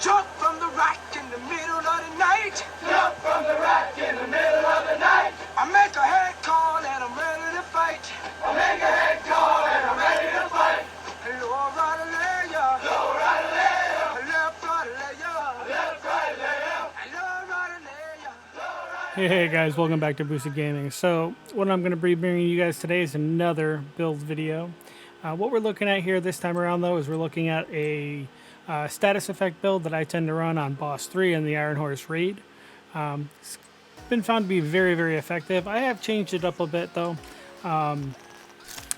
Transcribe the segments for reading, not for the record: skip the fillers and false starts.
Jump from the rock in the middle of the night. Jump from the rock in the middle of the night. I make a head call and I'm ready to fight. I make a head call and I'm ready to fight. Low right layer. Low right layer. Left right layer. Left right layer. Low right layer. Hey guys, welcome back to Boosted Gaming. So what I'm going to be bringing you guys today is another build video. What we're looking at here this time around though is we're looking at a status effect build that I tend to run on Boss 3 and the Iron Horse Raid. It's been found to be very effective. I have changed it up a bit though. I'm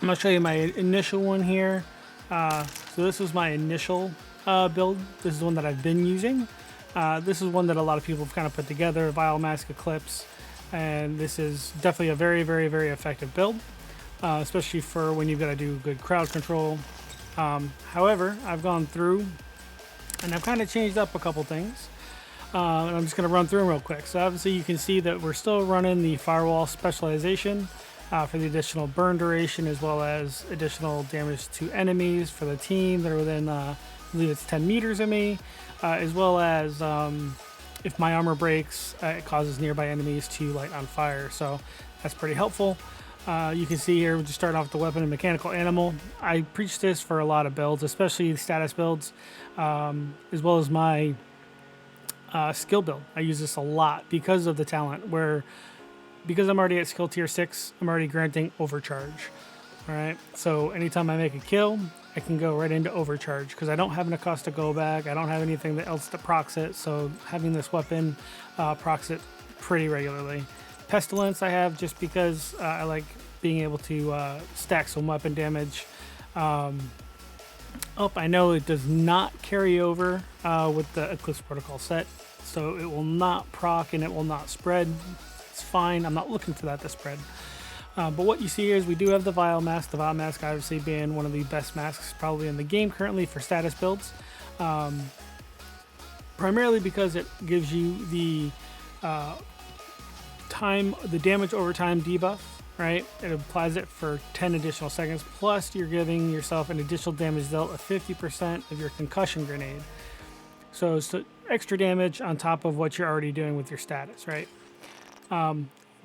going to show you my initial one here. So this is my initial build. This is the one that I've been using. This is one that a lot of people have kind of put together, Vile Mask Eclipse, and this is definitely a very effective build, especially for when you've got to do good crowd control. However, I've gone through and I've kind of changed up a couple things, and I'm just going to run through them real quick. So obviously you can see that we're still running the firewall specialization for the additional burn duration, as well as additional damage to enemies for the team that are within, I believe it's 10 meters of me. As well as if my armor breaks, it causes nearby enemies to light on fire. So that's pretty helpful. You can see here, we're just starting off with the weapon and mechanical animal. I preach this for a lot of builds, especially status builds, as well as my skill build. I use this a lot because of the talent, because I'm already at skill tier 6, I'm already granting overcharge. All right, so anytime I make a kill, I can go right into overcharge because I don't have enough cost to go back. I don't have anything else that procs it, so having this weapon procs it pretty regularly. Pestilence I have just because I like being able to stack some weapon damage. I know it does not carry over with the Eclipse Protocol set, so it will not proc and it will not spread. It's fine. I'm not looking for that to spread. But what you see here is we do have the Vile Mask. The Vile Mask obviously being one of the best masks probably in the game currently for status builds. Primarily because it gives you the damage over time debuff, right? It applies it for 10 additional seconds, plus you're giving yourself an additional damage dealt of 50% of your concussion grenade. So it's extra damage on top of what you're already doing with your status, right?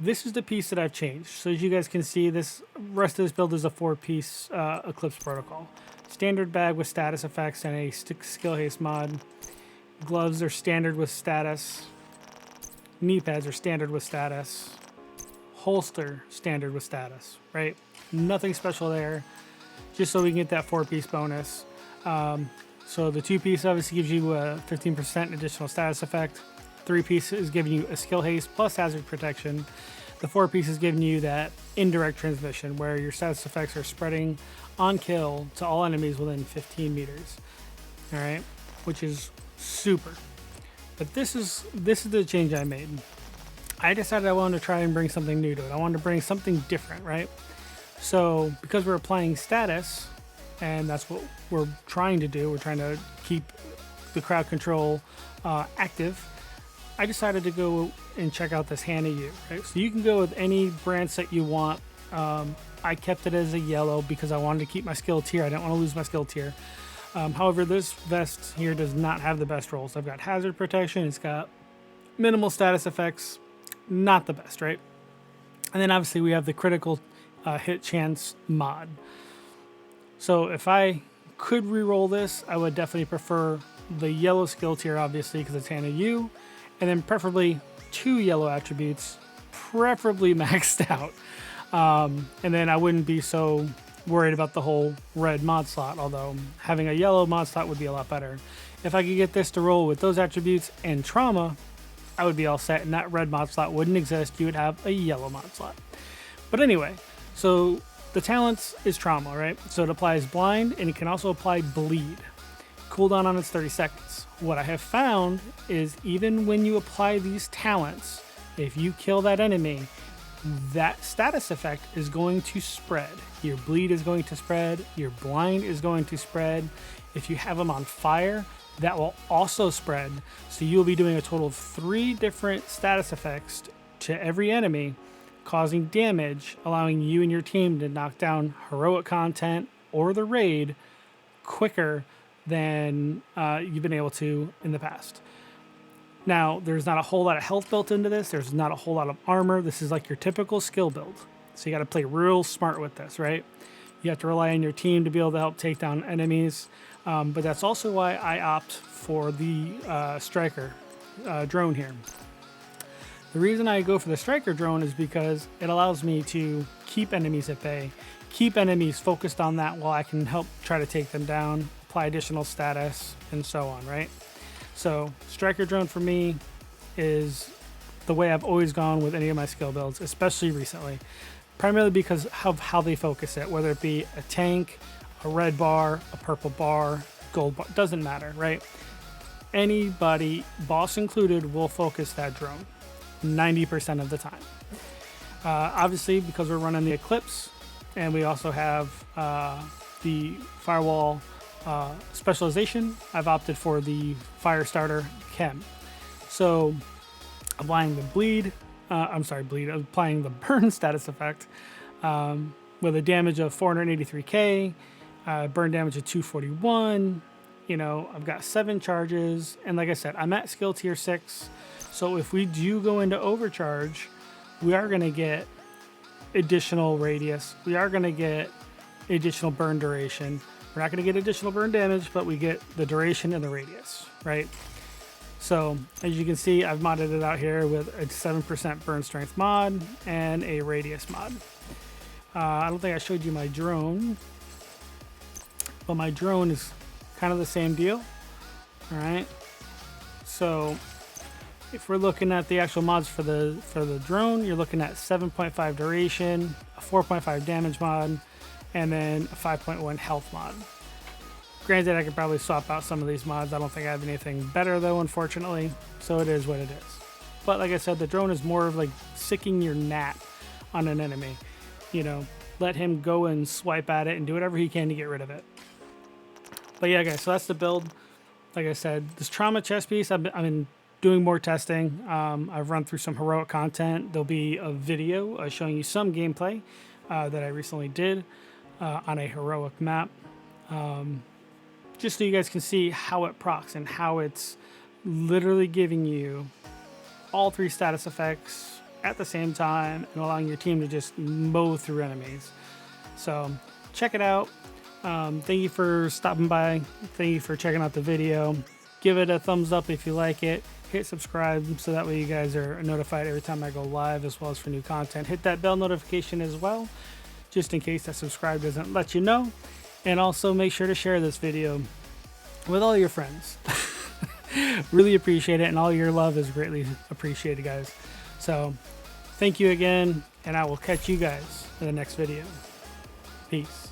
This is the piece that I've changed. So as you guys can see, this rest of this build is a 4-piece Eclipse Protocol. Standard bag with status effects and a skill haste mod. Gloves are standard with status. Knee pads are standard with status. Holster standard with status, right? Nothing special there, just so we can get that 4-piece bonus. So the 2-piece obviously gives you a 15% additional status effect. 3-piece is giving you a skill haste plus hazard protection. The 4-piece is giving you that indirect transmission where your status effects are spreading on kill to all enemies within 15 meters. All right, which is super. But this is the change I made. I decided I wanted to try and bring something new to it. I wanted to bring something different, right? So because we're applying status, and that's what we're trying to do, we're trying to keep the crowd control active. I decided to go and check out this Hannah U, right? So you can go with any brand set you want. I kept it as a yellow because I wanted to keep my skill tier. I didn't want to lose my skill tier. However, this vest here does not have the best rolls. I've got hazard protection. It's got minimal status effects. Not the best, right? And then obviously we have the critical hit chance mod. So if I could re-roll this, I would definitely prefer the yellow skill tier, obviously, because it's Hannah U. And then preferably 2 yellow attributes, preferably maxed out. And then I wouldn't be so worried about the whole red mod slot, although having a yellow mod slot would be a lot better. If I could get this to roll with those attributes and trauma, I would be all set, and that red mod slot wouldn't exist. You would have a yellow mod slot. But anyway, so the talents is trauma, right? So it applies blind, and it can also apply bleed. Cooldown on it's 30 seconds. What I have found is even when you apply these talents, if you kill that enemy, that status effect is going to spread. Your bleed is going to spread. Your blind is going to spread. If you have them on fire, that will also spread. So you'll be doing a total of 3 different status effects to every enemy, causing damage, allowing you and your team to knock down heroic content or the raid quicker than you've been able to in the past. Now, there's not a whole lot of health built into this. There's not a whole lot of armor. This is like your typical skill build. So you got to play real smart with this, right? You have to rely on your team to be able to help take down enemies. But that's also why I opt for the striker drone here. The reason I go for the striker drone is because it allows me to keep enemies at bay, keep enemies focused on that while I can help try to take them down, apply additional status, and so on, right? So striker drone for me is the way I've always gone with any of my skill builds, especially recently, primarily because of how they focus it, whether it be a tank, a red bar, a purple bar, gold bar, doesn't matter, right? Anybody, boss included, will focus that drone 90% of the time. Obviously, because we're running the Eclipse, and we also have the firewall specialization, I've opted for the fire starter chem. So applying the applying the burn status effect with a damage of 483k, burn damage of 241. You know, I've got 7 charges, and like I said, I'm at skill tier 6. So if we do go into overcharge, we are going to get additional radius. We are going to get additional burn duration. We're not going to get additional burn damage, but we get the duration and the radius, right? So as you can see, I've modded it out here with a 7% burn strength mod and a radius mod. I don't think I showed you my drone, but my drone is kind of the same deal. All right. So if we're looking at the actual mods for the drone, you're looking at 7.5 duration, a 4.5 damage mod, and then a 5.1 health mod. Granted, I could probably swap out some of these mods. I don't think I have anything better though, unfortunately. So it is what it is. But like I said, the drone is more of like sicking your gnat on an enemy. You know, let him go and swipe at it and do whatever he can to get rid of it. But yeah, guys, so that's the build. Like I said, this trauma chest piece, I've been doing more testing. I've run through some heroic content. There'll be a video showing you some gameplay that I recently did on a heroic map. Just so you guys can see how it procs and how it's literally giving you all 3 status effects at the same time and allowing your team to just mow through enemies. So check it out. Thank you for stopping by. Thank you for checking out the video. Give it a thumbs up if you like it. Hit subscribe so that way you guys are notified every time I go live, as well as for new content. Hit that bell notification as well, just in case that subscribe doesn't let you know. And also make sure to share this video with all your friends. Really appreciate it, and all your love is greatly appreciated, guys. So thank you again, and I will catch you guys in the next video. Peace.